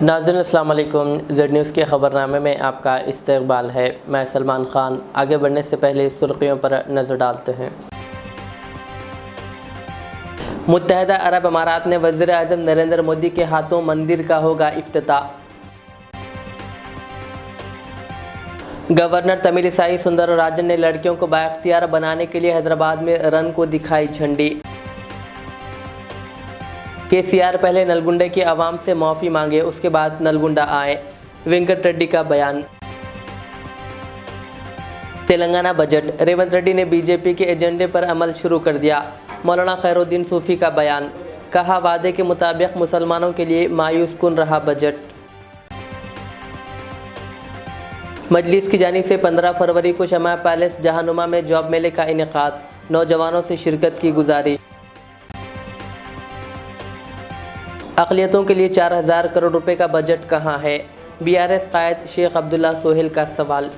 नाज़रीन अस्सलाम वालेकुम। ज़ेड न्यूज़ के ख़बरनामे में आपका इस्तकबाल है। मैं सलमान ख़ान। आगे बढ़ने से पहले सुर्खियों पर नज़र डालते हैं। मुत्तहदा अरब अमारात ने वज़ीर आज़म नरेंद्र मोदी के हाथों मंदिर का होगा इफ्तिताह। गवर्नर तमिलिसाई सुंदरराजन ने लड़कियों को बाइख्तियार बनाने के लिए हैदराबाद में रन को दिखाई झंडी। केसीआर पहले नलगुंडे की आवाम से माफ़ी मांगे, उसके बाद नलगुंडा आए, वेंकट रेड्डी का बयान। तेलंगाना बजट, रेवंत रेड्डी ने बीजेपी के एजेंडे पर अमल शुरू कर दिया, मौलाना खैरुद्दीन सूफी का बयान। कहा वादे के मुताबिक मुसलमानों के लिए मायूस कुन रहा बजट। मजलिस की जानिब से 15 फरवरी को शमा पैलेस जहानुमा में जॉब मेले का इनेकाद, नौजवानों से शिरकत की गुजारिश। अक़लियतों के लिए 4000 करोड़ रुपए का बजट कहाँ है, बीआरएस कायद शेख अब्दुल्ला सोहेल का सवाल।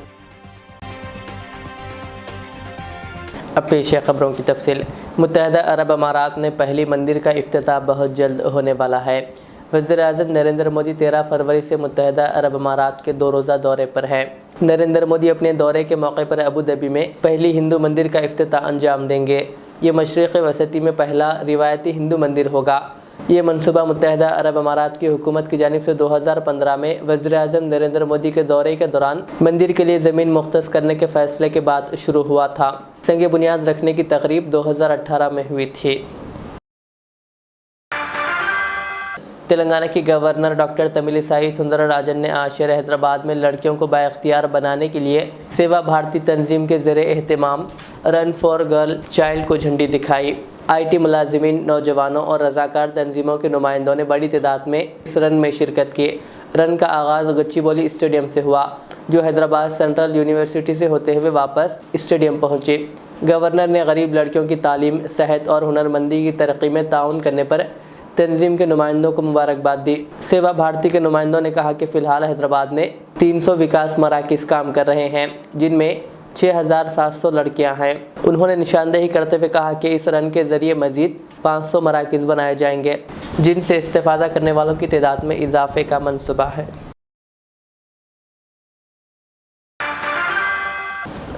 अब पेश है खबरों की तफसील। मुत्तहदा अरब अमारात में पहली मंदिर का इफ्तिताह बहुत जल्द होने वाला है। वज़ीर आज़म नरेंद्र मोदी 13 फरवरी से मुत्तहदा अरब अमारात के 2 रोज़ा दौरे पर हैं। नरेंद्र मोदी अपने दौरे के मौके पर अबू धाबी में पहली हिंदू मंदिर का इफ्तिताह अंजाम देंगे। ये मशरिक़ वसती में पहला रिवायती हिंदू मंदिर होगा। ये मनसूबा मुत्तहदा अरब अमारात की हुकूमत की जानिब से 2015 में वज़ीर आज़म नरेंद्र मोदी के दौरे के दौरान मंदिर के लिए ज़मीन मुख्तस करने के फैसले के बाद शुरू हुआ था। संग बुनियाद रखने की तकरीब 2018 में हुई थी। तेलंगाना की गवर्नर डॉक्टर तमिलिसाई सुंदरराजन ने आज शहर हैदराबाद में लड़कियों को बाइख्तियार बनाने के लिए सेवा भारती तंजीम के ज़रिए एहतमाम रन फॉर गर्ल चाइल्ड को झंडी दिखाई। IT मुलाजिमीन, नौजवानों और रज़ाकार तंजीमों के नुमाइंदों ने बड़ी तादाद में इस रन में शिरकत की। रन का आगाज़ गच्चीबौली स्टेडियम से हुआ, जो हैदराबाद सेंट्रल यूनिवर्सिटी से होते हुए वापस स्टेडियम पहुँचे। गवर्नर ने गरीब लड़कियों की तालीम, सेहत और हुनरमंदी की तरक्की में ताउन करने पर तंजीम के नुमाइंदों को मुबारकबाद दी। सेवा भारती के नुमाइंदों ने कहा कि फ़िलहाल हैदराबाद में 300 विकास मराकिज़ काम कर रहे हैं, जिनमें 6700 लड़कियां हैं। उन्होंने निशानदेही करते हुए कहा कि इस रन के ज़रिए मज़ीद 500 मराकिज़ बनाए जाएंगे, जिनसे इस्तेफ़ादा करने वालों की तादाद में इजाफे का मनसूबा है।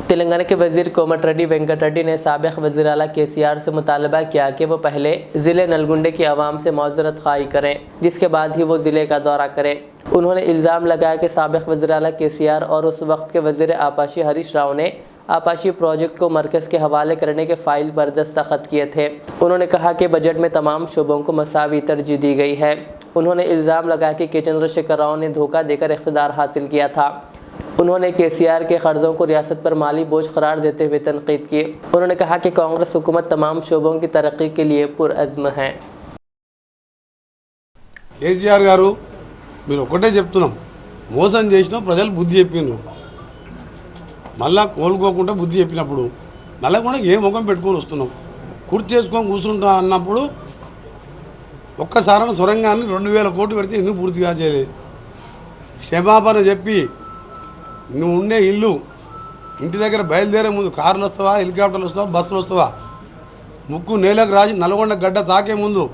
तेलंगाना के वज़ीर कोमटिरेड्डी वेंकट रेड्डी ने साबिक़ वज़ीर आला केसीआर से मुतालबा किया कि वो पहले ज़िले नलगुंडे की आवाम से मौज़रत ख़ाही करें, जिसके बाद ही वो ज़िले का दौरा करें। उन्होंने इल्ज़ाम लगाया कि साबिक़ वज़ीर आला केसीआर और उस वक्त के वज़ीर आपाशी हरीश राव ने आपाशी प्रोजेक्ट को मरकज़ के हवाले करने के फ़ाइल पर दस्तखत किए थे। उन्होंने कहा कि बजट में तमाम शोबों को मसावी तरजीह दी गई है। उन्होंने इल्ज़ाम लगाया कि चंद्रशेखर राव ने धोखा देकर इख्तिदार हासिल किया था। उन्होंने केसीआर के कर्ज़ों को रियासत पर माली बोझ करार देते हुए तनकीद की। उन्होंने कहा कि कांग्रेस हुकूमत तमाम शोबों की तरक्की के लिए पुरअज़्म है। కేసీఆర్ గారు మీరు ఒకటే చెప్తున్నాం, మోసం చేసినా ప్రజలు బుద్ధి చెప్పిండ్రు, మళ్ళా కోలుకోకుండా బుద్ధి చెప్పినప్పుడు నల్లగొండ ఏ ముఖం పెట్టుకొని వస్తున్నాం, కుర్చీ చేసుకొని కూర్చుంటా అన్నప్పుడు ఒక్కసారి సొరంగాన్ని 2000 కోట్లు పెడితే ఎందుకు పూర్తిగా చేయలేదు? క్షమాపణ చెప్పి నువ్వు ఉండే ఇల్లు ఇంటి దగ్గర బయలుదేరే ముందు కార్లు వస్తావా, హెలికాప్టర్లు వస్తావా, బస్సులు వస్తావా, ముక్కు నేలకు రాసి నల్గొండ గడ్డ తాకే ముందు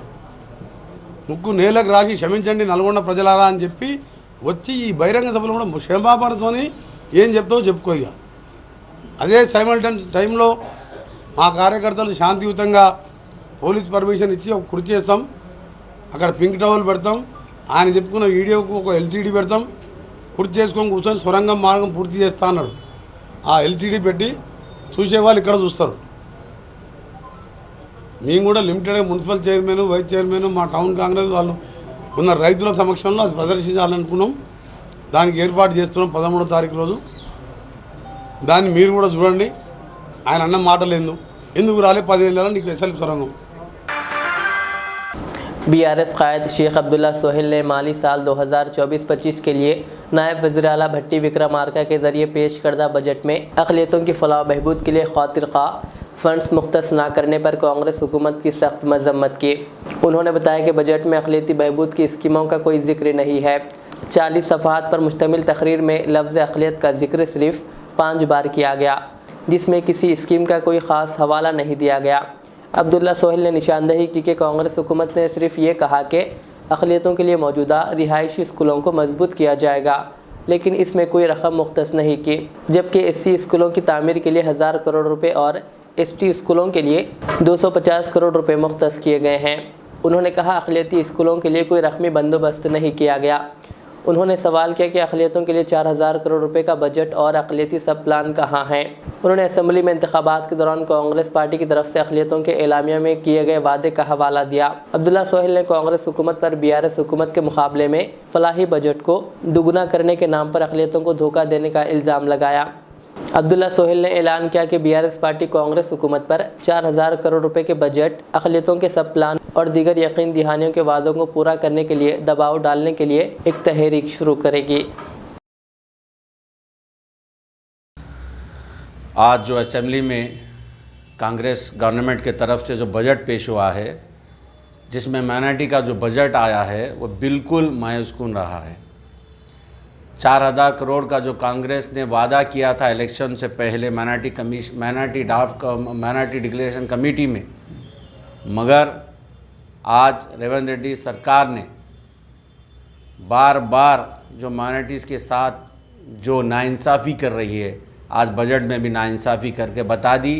ముక్కు నేలకు రాసి క్షమించండి నల్గొండ ప్రజలారా అని చెప్పి వచ్చి ఈ బహిరంగ సభలో కూడా క్షమాపణతోని ఏం చెప్తావో చెప్పుకో. ఇక అదే సైమల్టేనియస్ టైంలో మా కార్యకర్తలు శాంతియుతంగా పోలీస్ పర్మిషన్ ఇచ్చి ఒక కుర్చీ చేస్తాం, అక్కడ పింక్ టవల్ పెడతాం, ఆయన చెప్పుకున్న వీడియోకు ఒక LCD పెడతాం, కుర్చీ చేసుకొని కూర్చొని సొరంగం మార్గం పూర్తి చేస్తా అన్నాడు. ఆ LCD పెట్టి చూసేవాళ్ళు ఇక్కడ చూస్తారు. మేము కూడా లిమిటెడ్గా మున్సిపల్ చైర్మన్, వైస్ చైర్మన్, మా టౌన్ కాంగ్రెస్ వాళ్ళు ఉన్న రైతుల సమక్షంలో అది ప్రదర్శించాలనుకున్నాం. దానికి ఏర్పాటు చేస్తున్నాం 13వ తారీఖు రోజు. దాన్ని మీరు కూడా చూడండి. ఆయన అన్న మాటలు ఎందుకు రాలే 10 ఏళ్ళలో నీకు SLP సొరంగం. BRS कायद शेख अब्दुल्ला सोहेल ने माली साल 2024-25 के लिए नायब वज़ीर आला भट्टी विक्रमार्का के ज़रिए पेश करदा बजट में अक़लियतों की फ़लाह बहबूद के लिए खातिर ख़ा फ़ंड्स मुख्तस ना करने पर कांग्रेस हुकूमत की सख्त मज़म्मत की। उन्होंने बताया कि बजट में अक़लियती बहबूद की स्कीमों का कोई ज़िक्र नहीं है। 40 सफ़हात पर मुश्तमिल तकरीर में लफ्ज़ अक़लियत का ज़िक्र सिर्फ 5 बार किया गया, जिसमें किसी स्कीम का कोई ख़ास हवाला नहीं दिया गया। अब्दुल्ला सोहेल ने निशानदेही की कि कांग्रेस हुकूमत ने सिर्फ ये कहा कि अक़लियतों के लिए मौजूदा रिहायशी स्कूलों को मजबूत किया जाएगा, लेकिन इसमें कोई रकम मुख्तस नहीं की, जबकि SC स्कूलों की तामीर के लिए 1000 करोड़ रुपए और ST स्कूलों के लिए 250 करोड़ रुपए मुख्तस किए गए हैं। उन्होंने कहा अक़लियती स्कूलों के लिए कोई रकमी बंदोबस्त नहीं किया गया। उन्होंने सवाल किया कि अक़लियतों के लिए 4000 करोड़ रुपए का बजट और अक़लियती सब प्लान कहाँ हैं। उन्होंने असम्बली में इंतखाबात के दौरान कांग्रेस पार्टी की तरफ से अक़लियतों के एलामिया में किए गए वादे का हवाला दिया। अब्दुल्ला सोहेल ने कांग्रेस हुकूमत पर BRS हुकूमत के मुकाबले में फलाही बजट को दुगुना करने के नाम पर अक़लियतों को धोखा देने का इल्ज़ाम लगाया। अब्दुल्ला सोहेल ने ऐलान किया कि BRS पार्टी कांग्रेस हुकूमत पर 4000 करोड़ रुपए के बजट, अक़लियतों के सब प्लान और दीगर यकीन दहानियों के वादों को पूरा करने के लिए दबाव डालने के लिए एक तहरीक शुरू करेगी। आज जो असेंबली में कांग्रेस गवर्नमेंट के तरफ से जो बजट पेश हुआ है, जिसमें माइनॉरिटी का जो बजट आया है वो बिल्कुल मायूसकुन रहा है। 4000 करोड़ का जो कांग्रेस ने वादा किया था इलेक्शन से पहले माइनॉरिटी डिक्लेरेशन कमेटी में, मगर आज रेवंत रेड्डी सरकार ने बार बार जो माइनॉरिटीज़ के साथ जो नाइंसाफ़ी कर रही है, आज बजट में भी नाइंसाफ़ी करके बता दी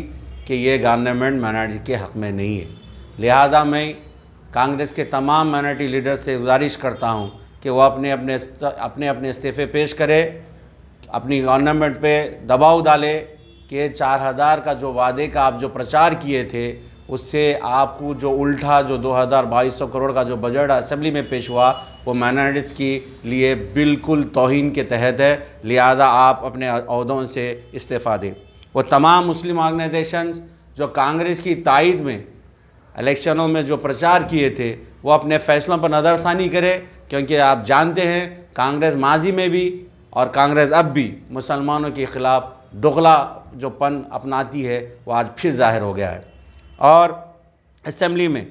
कि ये गवर्नमेंट माइनॉरिटी के हक़ में नहीं है। लिहाजा मैं कांग्रेस के तमाम माइनॉरिटी लीडर से गुजारिश करता हूँ कि वो अपने अपने इस्तीफ़े पेश करे, अपनी गवर्नमेंट पे दबाव डाले कि 4000 का जो वादे का आप जो प्रचार किए थे, उससे आपको जो उल्टा जो 2200 करोड़ का जो बजट असेंबली में पेश हुआ वो माइनॉरिटीज़ के लिए बिल्कुल तौहीन के तहत है। लिहाजा आप अपने ओहदों से इस्तीफ़ा दें। वो तमाम मुस्लिम ऑर्गेनाइजेशंस जो कांग्रेस की तायद में इलेक्शनों में जो प्रचार किए थे, वो अपने फ़ैसलों पर नज़रसानी करे, क्योंकि आप जानते हैं कांग्रेस माजी में भी और कांग्रेस अब भी मुसलमानों के ख़िलाफ़ दोगला जो पन अपनाती है वो आज फिर ज़ाहिर हो गया है। और असेंबली में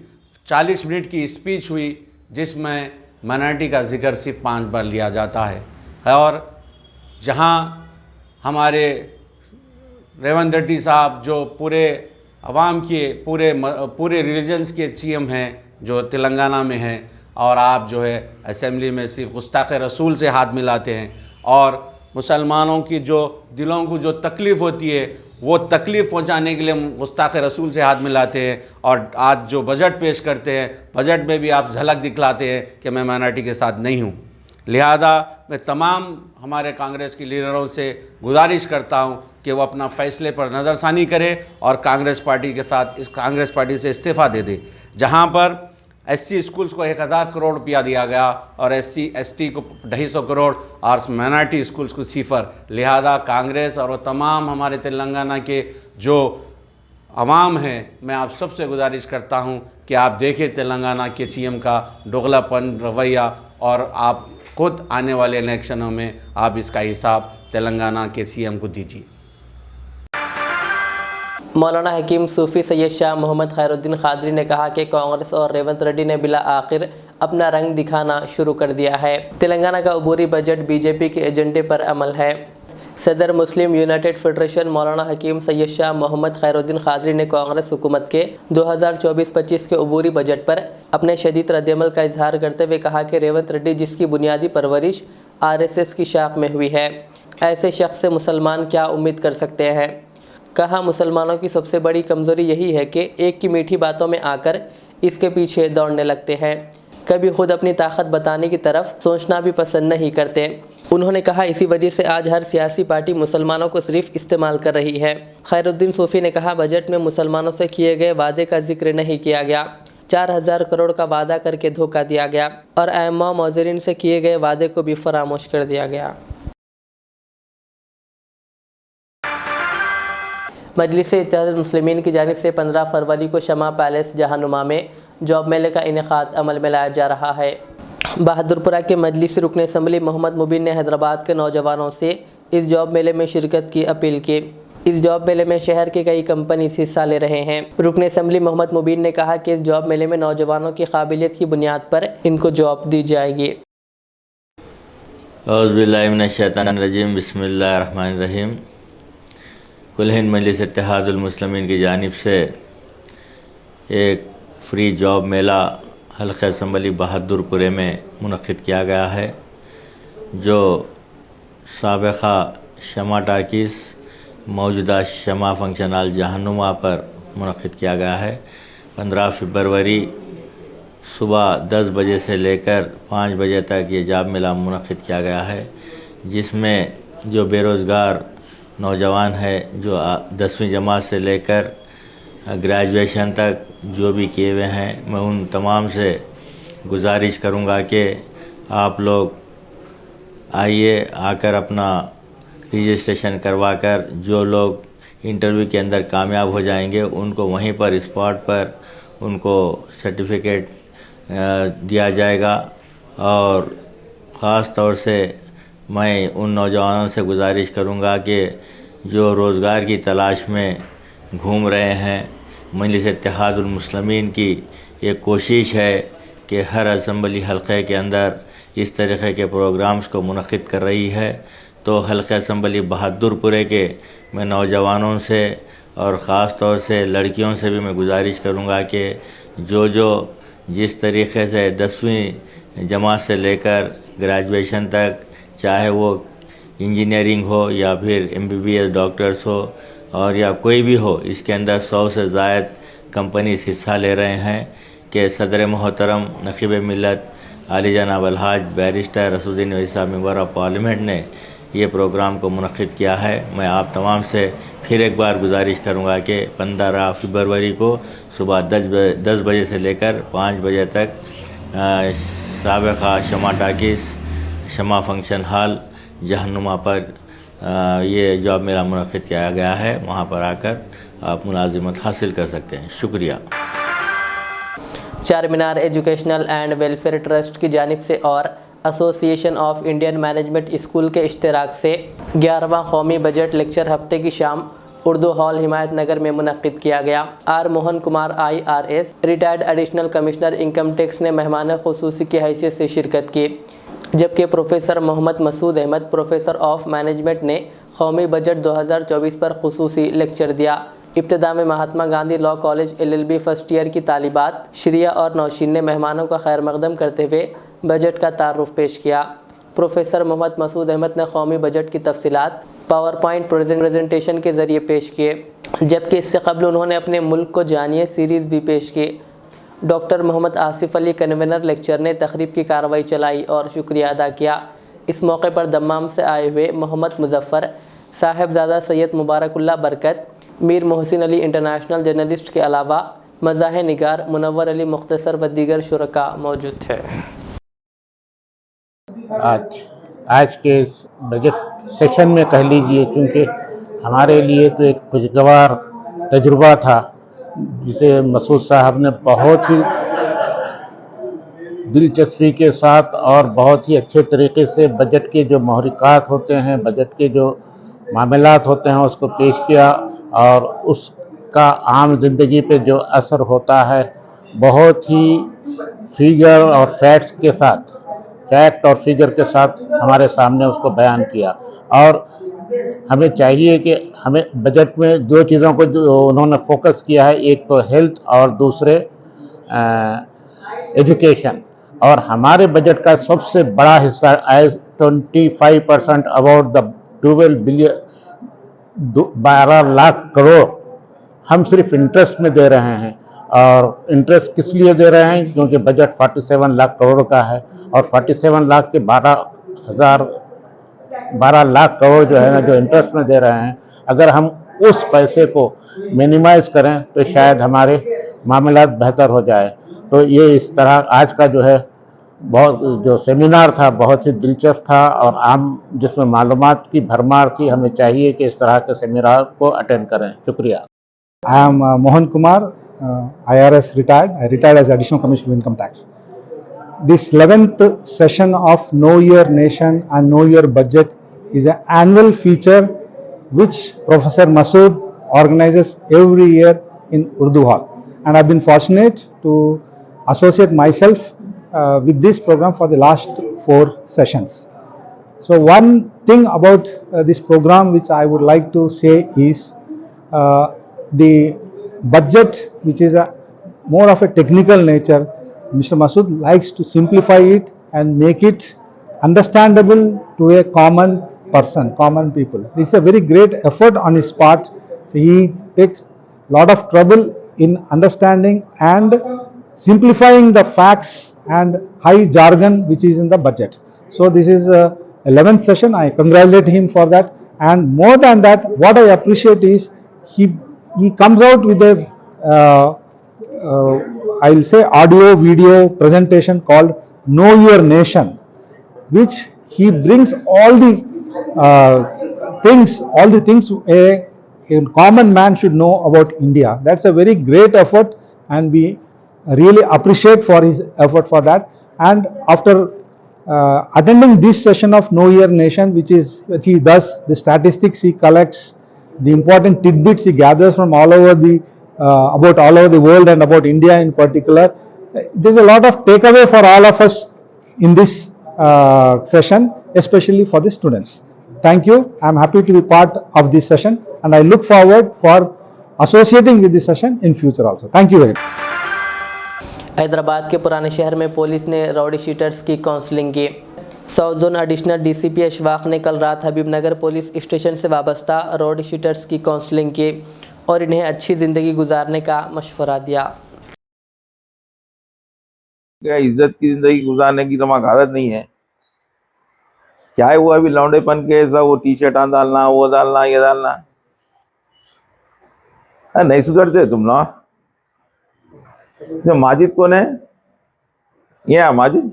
40 मिनट की स्पीच हुई जिसमें माइनॉरिटी का जिक्र सिर्फ 5 बार लिया जाता है, और जहां हमारे रेवंत रेड्डी साहब जो पूरे अवाम के पूरे रिलीजन्स के CM हैं जो तेलंगाना में हैं, और आप जो है असेंबली में सिर्फ गुस्ताख़ रसूल से हाथ मिलाते हैं और मुसलमानों की जो दिलों को जो तकलीफ़ होती है वो तकलीफ़ पहुंचाने के लिए गुस्ताख़ रसूल से हाथ मिलाते हैं। और आज जो बजट पेश करते हैं, बजट में भी आप झलक दिखलाते हैं कि मैं माइनॉरिटी के साथ नहीं हूं। लिहाजा मैं तमाम हमारे कांग्रेस के लीडरों से गुजारिश करता हूं कि वो अपना फ़ैसले पर नज़रसानी करे और कांग्रेस पार्टी से इस्तीफ़ा दे दे। जहां पर SC स्कूल्स को 1000 करोड़ रुपया दिया गया और SC ST को 250 करोड़ और माइनॉरिटी स्कूल्स को 0। लिहाजा कांग्रेस और तमाम हमारे तेलंगाना के जो अवाम हैं, मैं आप सबसे गुजारिश करता हूं कि आप देखें तेलंगाना के CM का दोगलापन रवैया, और आप खुद आने वाले इलेक्शनों में आप इसका हिसाब तेलंगाना के CM को दीजिए। मौलाना हकीम सूफ़ी सैयद शाह मोहम्मद खैरुद्दीन क़ादरी ने कहा कि कांग्रेस और रेवंत रेड्डी ने बिला आखिर अपना रंग दिखाना शुरू कर दिया है। तेलंगाना का अबूरी बजट BJP के एजेंडे पर अमल है। सदर मुस्लिम यूनाइटेड फेडरेशन मौलाना हकीम सैयद शाह मोहम्मद खैरुद्दीन क़ादरी ने कांग्रेस हुकूमत के 2024-25 के अबूरी बजट पर अपने शदीद रद्दअमल का इजहार करते हुए कहा कि रेवंत रेड्डी जिसकी बुनियादी परवरिश RSS की शाख में हुई है, ऐसे शख्स से मुसलमान क्या उम्मीद कर सकते हैं। कहा मुसलमानों की सबसे बड़ी कमज़ोरी यही है कि एक की मीठी बातों में आकर इसके पीछे दौड़ने लगते हैं, कभी खुद अपनी ताकत बताने की तरफ सोचना भी पसंद नहीं करते। उन्होंने कहा इसी वजह से आज हर सियासी पार्टी मुसलमानों को सिर्फ इस्तेमाल कर रही है। खैरुद्दीन सूफ़ी ने कहा बजट में मुसलमानों से किए गए वादे का जिक्र नहीं किया गया, 4000 करोड़ का वादा करके धोखा दिया गया और आइम्मा मौज़रीन से किए गए वादे को भी फरामोश कर दिया गया। मजलिस इत्तेहादुल मुस्लिमीन की जानिब से 15 फरवरी को शमा पैलेस जहानुमा में जॉब मेले का इनेकाद अमल में लाया जा रहा है। बहादुरपुरा के मजलिस रुकन असम्बली मोहम्मद मुबीन ने हैदराबाद के नौजवानों से इस जॉब मेले में शिरकत की अपील की। इस जॉब मेले में शहर के कई कंपनीज हिस्सा ले रहे हैं। रुकन असम्बली मोहम्मद मुबीन ने कहा कि इस जॉब मेले में नौजवानों की काबिलियत की बुनियाद पर इनको जॉब दी जाएगी। औज़ुबिल्लाहिमिनश्शैतानिर्रजीम बिस्मिल्लाहिर्रहमानिर्रहीम। कुल हिंद मजलिस इत्तेहादुल मुस्लिमीन की जानिब से एक फ्री जॉब मेला हल्का असम्बली बहादुरपुरे में मुनक़िद किया गया है, जो साबिक़ा शमा टाकीस मौजूदा शमा फंक्शन हॉल जहन्नुमा पर मुनक़िद किया गया है। 15 फरवरी सुबह 10 बजे से लेकर 5 बजे तक ये जॉब मेला मुनक़िद किया गया है, जिसमें जो बेरोज़गार नौजवान है, जो 10वीं जमात से लेकर ग्रेजुएशन तक जो भी किए हुए हैं, मैं उन तमाम से गुजारिश करूंगा कि आप लोग आइए, आकर अपना रजिस्ट्रेशन करवाकर जो लोग इंटरव्यू के अंदर कामयाब हो जाएंगे उनको वहीं पर स्पॉट पर उनको सर्टिफिकेट दिया जाएगा। और ख़ास तौर से मैं उन नौजवानों से गुजारिश करूंगा कि जो रोज़गार की तलाश में घूम रहे हैं, मजलिस इत्तेहादुल मुस्लिमीन की एक कोशिश है कि हर असम्बली हल्के के अंदर इस तरीक़े के प्रोग्राम्स को मुनक़िद कर रही है। तो हल्का असम्बली बहादुरपुरे के मैं नौजवानों से और ख़ास तौर से लड़कियों से भी मैं गुजारिश करूंगा कि जो जिस तरीक़े से 10वीं जमात से लेकर ग्रेजुएशन तक, चाहे वो इंजीनियरिंग हो या फिर MBBS डॉक्टर्स हो और या कोई भी हो, इसके अंदर 100 से ज़ायद कंपनीज हिस्सा ले रहे हैं कि सदर मोहतरम नक़ीब मिल्लत आली जनाब अलहाज बैरिस्टर रसूलुद्दीन वैसी साहब मेंबर ऑफ पार्लियामेंट ने ये प्रोग्राम को मुनक़िद किया है। मैं आप तमाम से फिर एक बार गुजारिश करूंगा कि 15 फरवरी को सुबह 10 बजे से लेकर 5 बजे तक साबिक़ा शमा टाकीस शमा फंक्शन हॉल जहन्नुमा पर ये जॉब मेला मुनक़िद किया गया है, वहाँ पर आकर आप मुलाजिमत हासिल कर सकते हैं। शुक्रिया। Charminar educational and welfare trust की जानिब से और association of Indian management school के इश्तराक से 11वां कौमी बजट लेक्चर हफ्ते की शाम उर्दू हॉल हिमायत नगर में मुनक़्क़िद किया गया। R Mohan Kumar IRS retired additional commissioner income tax ने मेहमान ख़ुसूसी की हैसियत से शिरकत की, जबकि professor Mohammad Masood Ahmad professor of management ने कौमी बजट 2024 पर ख़ुसूसी लेक्चर दिया। इब्तिदा में Mahatma Gandhi law college LLB first year की तालिबात श्रिया और नौशीन ने मेहमानों का खैर मकदम करते हुए बजट का तारुफ पेश किया। प्रोफेसर मोहम्मद मसूद अहमद ने कौमी बजट की तफसीलात पावर पॉइंट प्रेजेंटेशन के ज़रिए पेश किए, जबकि इससे कबल उन्होंने अपने मुल्क को जानिए सीरीज़ भी पेश की। Doctor Mohammad Asif Ali convener lecture ने तकरीब की कार्रवाई चलाई और शुक्रिया अदा किया। इस मौके पर दम्माम से आए हुए मोहम्मद मुजफ्फ़र, साहिबजादा सैयद मुबारकुल्लाह बरकत, मीर मोहसिन अली इंटरनेशनल जर्नलिस्ट के अलावा मज़ाहिर निगार मुनव्वर अली मुख्तसर व दीगर शुरका मौजूद थे। आज के इस बजट सेशन में कह लीजिए, क्योंकि हमारे लिए तो एक खुशगवार तजुर्बा था, जिसे मसूद साहब ने बहुत ही दिलचस्पी के साथ और बहुत ही अच्छे तरीके से बजट के जो महरिकात होते हैं, बजट के जो मामलात होते हैं उसको पेश किया और उसका आम जिंदगी पे जो असर होता है बहुत ही फिगर और फैक्ट और फिगर के साथ हमारे सामने उसको बयान किया। और हमें चाहिए कि हमें बजट में दो चीज़ों को जो उन्होंने फोकस किया है, एक तो हेल्थ और दूसरे एजुकेशन। और हमारे बजट का सबसे बड़ा हिस्सा 25% अबाउट द 12 लाख करोड़ हम सिर्फ इंटरेस्ट में दे रहे हैं। और इंटरेस्ट किस लिए दे रहे हैं? क्योंकि बजट 47 लाख करोड़ का है और 47 लाख के 12 लाख करोड़ जो है ना, जो इंटरेस्ट में दे रहे हैं, अगर हम उस पैसे को मिनिमाइज करें तो शायद हमारे मामलात बेहतर हो जाए। तो ये इस तरह आज का जो है बहुत जो सेमिनार था बहुत ही दिलचस्प था और आम जिसमें मालूमात की भरमार थी। हमें चाहिए कि इस तरह के सेमिनार को अटेंड करें। शुक्रिया। I am Mohan Kumar, IRS retired. I retired as Additional Commissioner of Income Tax. This 11th session of Know Your Nation and Know Your Budget is an annual feature which Professor Masood organizes every year in Urdu Hall. And I've been fortunate to associate myself with this program for the last 4 sessions. So one thing about this program which I would like to say is the budget, which is more of a technical nature, Mr. Masood likes to simplify it and make it understandable to a common person, common people. It's a very great effort on his part. So he takes a lot of trouble in understanding and simplifying the facts and high jargon which is in the budget. So this is 11th session. I congratulate him for that. And more than that, what I appreciate is he comes out with a I'll say audio video presentation called Know Your Nation, which he brings all the things a common man should know about India. That's a very great effort, and we really appreciate for his effort for that. And after attending this session of Know Your Nation, which he does the statistics he collects, the important tidbits he gathers from all over the about all over the world and about India in particular, there's a lot of takeaway for all of us in this session, especially for the students. Thank you. I'm happy to be part of this session, and I look forward for associating with this session in future also. Thank you very much. Hyderabad के पुराने शहर में police ने rowdy sheeters की counselling की। South zone additional DCP Ashfaq ने कल रात हबीबनगर पुलिस स्टेशन से वाबस्ता राउडी शीटर्स की काउंसलिंग की और इन्हें अच्छी ज़िंदगी गुजारने का मशवरा दिया। क्या इज्जत की ज़िंदगी गुजारने की तुम्हारी आदत नहीं है? क्या है वो अभी लौंडेपन के ऐसा वो टी शर्ट डालना, वो डालना, ये डालना, नहीं सुधरते तुम ना। माजिद कौन है? ये माजिद,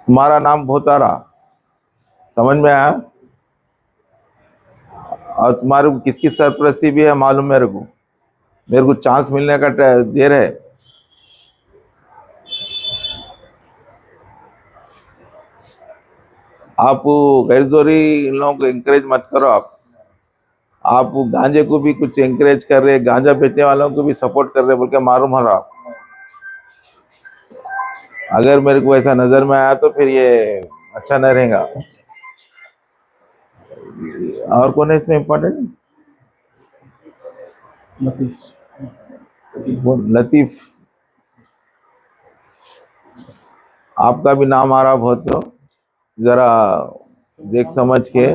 तुम्हारा नाम भोतारा, समझ में आया? और तुम्हारे को किसकी सरपरस्ती भी है मालूम मेरे को चांस मिलने का देर है। आप गैरजोरी इन लोगों को एंकरेज मत करो। आप गांजे को भी कुछ एंकरेज कर रहे, गांजा बेचने वालों को भी सपोर्ट कर रहे, बोल के मालूम हो रहा। अगर मेरे को ऐसा नजर में आया तो फिर ये अच्छा नहीं रहेगा। और कौन है इसमें इम्पोर्टेंट? लतीफ, आपका भी नाम आ रहा बहुत, तो जरा देख समझ के।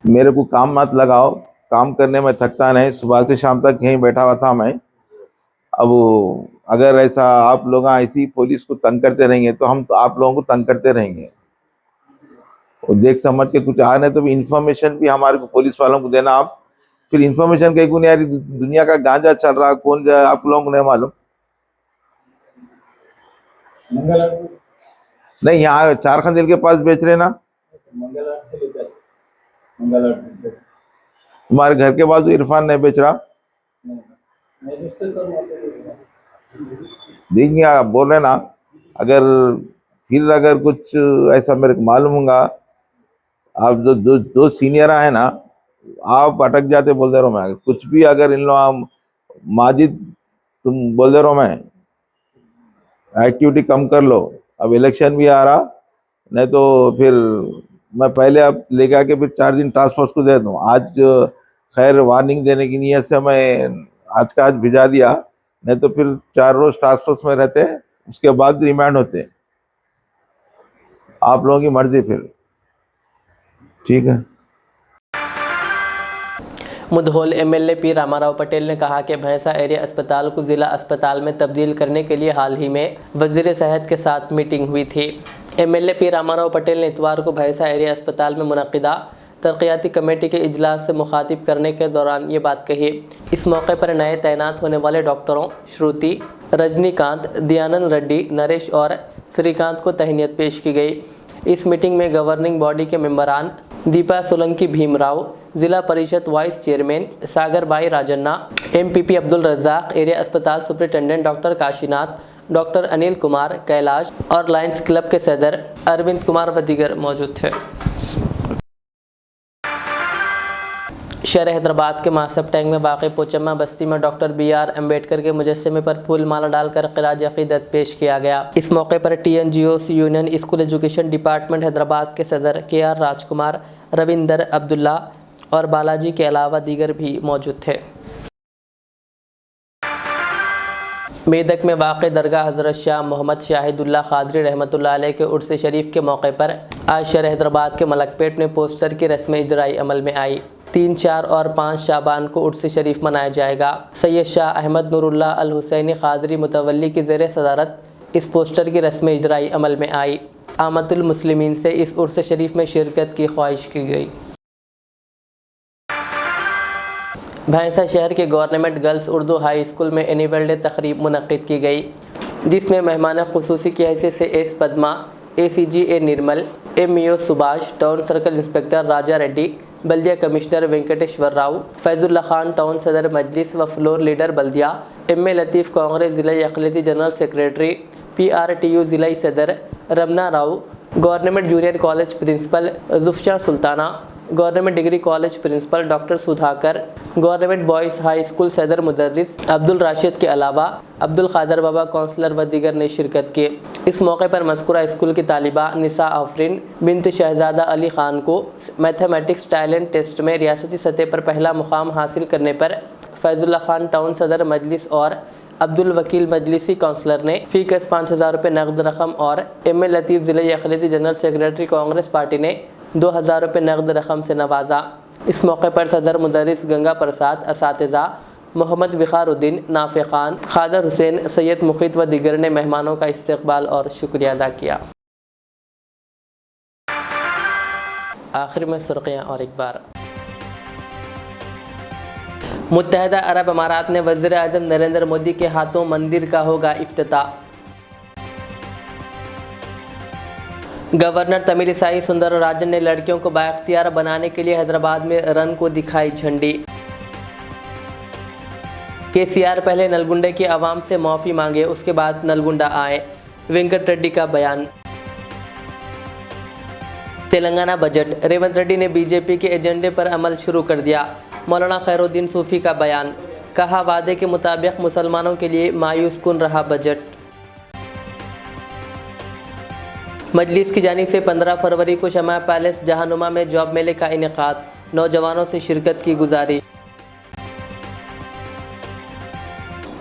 मेरे को काम मत लगाओ, काम करने में थकता नहीं, सुबह से शाम तक यहीं बैठा हुआ था मैं। अब अगर ऐसा आप लोग ऐसी पुलिस को तंग करते रहेंगे तो हम तो आप लोगों को तंग करते रहेंगे। और देख समझ के कुछ आ नहीं तो भी इंफॉर्मेशन भी हमारे को पुलिस वालों को देना। आप फिर इंफॉर्मेशन कहीं को नहीं आ रही, दुनिया का गांजा चल रहा कौन आप लोगों को नहीं मालूम? नहीं, यहाँ चारखंदिल के पास बेच रहे ना, तुम्हारे घर के बाजू इरफान नहीं बेच रहा? देखिए आप बोल रहे ना, अगर कुछ ऐसा मेरे को मालूम होगा, आप दो सीनियर है ना, आप अटक जाते बोल दे रहा हूँ मैं। कुछ भी अगर इन लोग माजिद तुम बोल दे रहा हूँ मैं, एक्टिविटी कम कर लो। अब इलेक्शन भी आ रहा, नहीं तो फिर मैं पहले अब लेके आके फिर 4 दिन टास्क फोर्स को दे दूँ। आज खैर वार्निंग देने की नीयत से मैं आज का आज भिजा दिया, नहीं तो फिर 4 रोज टास्क फोर्स में रहते, उसके बाद रिमांड होते। आप लोगों की मर्जी फिर, ठीक है। मुधोल एमएलए पी रामाराव पटेल ने कहा कि भैंसा एरिया अस्पताल को ज़िला अस्पताल में तब्दील करने के लिए हाल ही में वज़ीर सेहत के साथ मीटिंग हुई थी। एमएलए पी रामाराव पटेल ने इतवार को भैंसा एरिया अस्पताल में मुनक़िदा तरक़ियाती कमेटी के इजलास से मुखातिब करने के दौरान ये बात कही। इस मौके पर नए तैनात होने वाले डॉक्टरों श्रुति, रजनीकांत, दयानंद रेड्डी, नरेश और श्रीकांत को तहनीत पेश की गई। इस मीटिंग में गवर्निंग बॉडी के मेंबरान दीपा सोलंकी भीमराव, जिला परिषद vice chairman Sagar Bai Rajanna, MPP Abdul Razak, area अस्पताल superintendent doctor Kashinath, doctor Anil Kumar, Kailash और लायंस क्लब के सदर अरविंद कुमार व दीगर मौजूद थे। शहर हैदराबाद के मासब टैंक में वाक़ पोचम्मा बस्ती में डॉक्टर BR अम्बेडकर के मुजस्समे पर फूल माला डालकर ख़िराज अक़ीदत पेश किया गया। इस मौके पर TNGOs union school education department Hyderabad के सदर KR राजकुमार, रविंदर अब्दुल्ला और बालाजी के अलावा दीगर भी मौजूद थे। मेदक में वाक़ दरगाह हज़रत शाह मोहम्मद शाहिदुल्लाह क़ादरी रहमतुल्लाह अलैह के उर्स शरीफ के मौके पर आज शहर हैदराबाद के मलकपेट में पोस्टर की रस्म इजराई अमल में आई। 3, 4 और 5 शाबान को उर्स शरीफ मनाया जाएगा। सैयद शाह अहमद नूरुल्लाह अल हुसैनी क़ादरी मुतवल्ली की ज़ेर सदारत इस पोस्टर की रस्म इजराई अमल में आई। आमतुल मुस्लिमीन से इस उर्स शरीफ में शिरकत की ख्वाहिश की गई। भैंसा शहर के government girls Urdu high school में एनुअल डे तकरीब मुनक़्क़िद की गई, जिसमें मेहमान खुसूसी की हैसियत से S Padma, ACG A Nirmal, MEO Subhash, town circle inspector Raja Reddy, बल्दिया कमिश्नर वेंकटेश्वर राव, फैजुल्ला खान टाउन सदर मजलिस व फ्लोर लीडर बल्दिया, MA लतीफ़ कांग्रेस ज़िला अक़लियती जनरल सेक्रेटरी, PRTU ज़िला सदर Ramana Rao, government junior college principal Jufsha Sultana, government degree college principal doctor Sudhakar, government boys high school सदर मुदर्रिस अब्दुल राशिद के अलावा अब्दुल क़ादर बाबा काउंसलर व दीगर ने शिरकत की। इस मौके पर मज़कूरा स्कूल की तालिबा निसा आफरीन बिनत शहजादा अली ख़ान को मैथमेटिक्स टैलेंट टेस्ट में रियासती सतह पर पहला मुकाम हासिल करने पर फैजुल्ला खान टाउन सदर मजलिस और अब्दुल वकील मजलिसी काउंसलर ने फ़ीस 5000 रुपये नकद रकम और MA लतीफ़ ज़िला अक़लियती जनरल सेक्रेटरी कांग्रेस पार्टी ने 2000 रुपये नकद रकम से नवाजा। इस मौके पर सदर मुदर्रिस गंगा प्रसाद, असातिज़ा मोहम्मद विखारुद्दीन, नाफ़े खान, खादर हुसैन, सैयद मुक़ीत व दीगर ने मेहमानों का इस्तकबाल और शुक्रिया अदा किया। आखिर में सुर्ख़ियाँ और एक बार। मुत्तहिदा अरब अमारात में वज़ीर आज़म नरेंद्र मोदी के हाथों मंदिर का होगा इफ्तिताह। गवर्नर तमिलिसाई सुंदरराजन ने लड़कियों को बाइख्तियार बनाने के लिए हैदराबाद में रन को दिखाई झंडी। KCR पहले नलगुंडे की आवाम से माफ़ी मांगे, उसके बाद नलगुंडा आए, वेंकट रेड्डी का बयान। तेलंगाना बजट, रेवंत रेड्डी ने BJP के एजेंडे पर अमल शुरू कर दिया, मौलाना खैरुद्दीन सूफ़ी का बयान। कहा वादे के मुताबिक मुसलमानों के लिए मायूस कुन रहा बजट। मजलिस की जानिब से 15 फरवरी को शमा पैलेस जहानुमा में जॉब मेले का इनेकाद, नौजवानों से शिरकत की गुजारिश।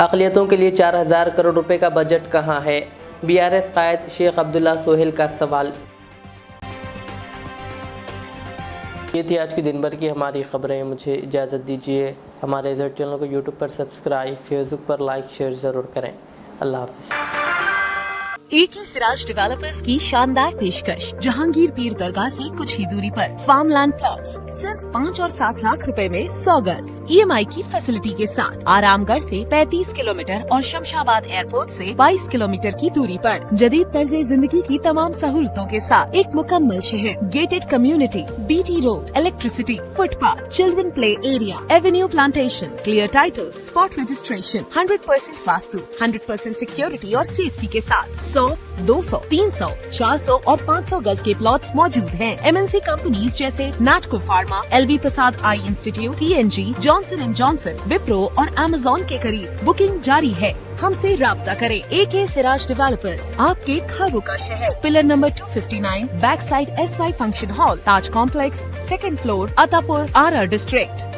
अक़लियतों के लिए 4000 करोड़ रुपए का बजट कहाँ है, BRS कायद शेख अब्दुल्ला सोहेल का सवाल। ये थी आज की दिन भर की हमारी ख़बरें। मुझे इजाज़त दीजिए। हमारे इज़्ज़त चैनल को YouTube पर सब्सक्राइब, फेसबुक पर लाइक शेयर ज़रूर करें। अल्लाह हाफ़िज़। AK सिराज डेवलपर्स की शानदार पेशकश, जहांगीर पीर दरगाह से कुछ ही दूरी पर फार्मलैंड प्लॉट्स सिर्फ 5 और 7 लाख रुपए में 100 गज EMI की फैसिलिटी के साथ, आरामगढ़ से 35 किलोमीटर और शमशाबाद एयरपोर्ट से 22 किलोमीटर की दूरी पर, जदीद तर्ज़े जिंदगी की तमाम सहूलतों के साथ एक मुकम्मल शहर, gated community, BT road, electricity, footpath, children play area, Avenue plantation, clear title, spot registration, 100% vastu, 100% security और सेफ्टी के साथ 100, 200, 300, 400 और 500 गज के प्लॉट्स मौजूद हैं। MNC कंपनीज जैसे Natco pharma, LV Prasad eye institute, TNG, Johnson and Johnson, Wipro और Amazon के करीब बुकिंग जारी है। हमसे राब्ता करें। AK सिराज डेवलपर्स, आपके ख्वाबों का शहर, pillar number 259, back side SY function hall, Taj complex, 2nd floor, Attapur, RR district.